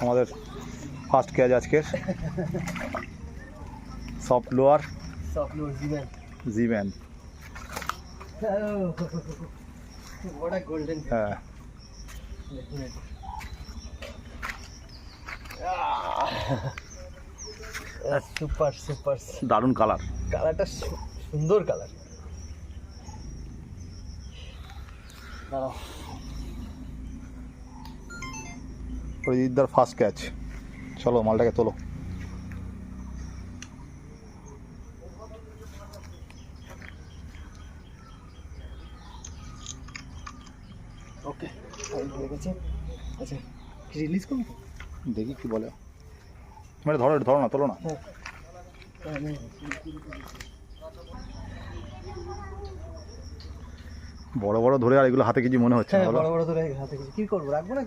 আমাদের first catch আজকের soft lower জিম্যান। হ্যাঁ সুপার সুপার, দারুণ কালার, কালারটা সুন্দর কালার। দাঁড়াও, অরিজিৎদার ফার্স্ট ক্যাচ। চলো মালটাকে তোলো। ওকে হয়ে গেছে। আচ্ছা রিলিজ করুন তো, দেখি কি বলে। মানে ধরো ধরো না, তোলো না। হ্যাঁ বড় বড় ধরে আর এগুলো হাতে কিছু মনে হচ্ছে না, হ্যাঁ বলো? বড় বড় ধরে হাতে কি করবো, রাখবো না।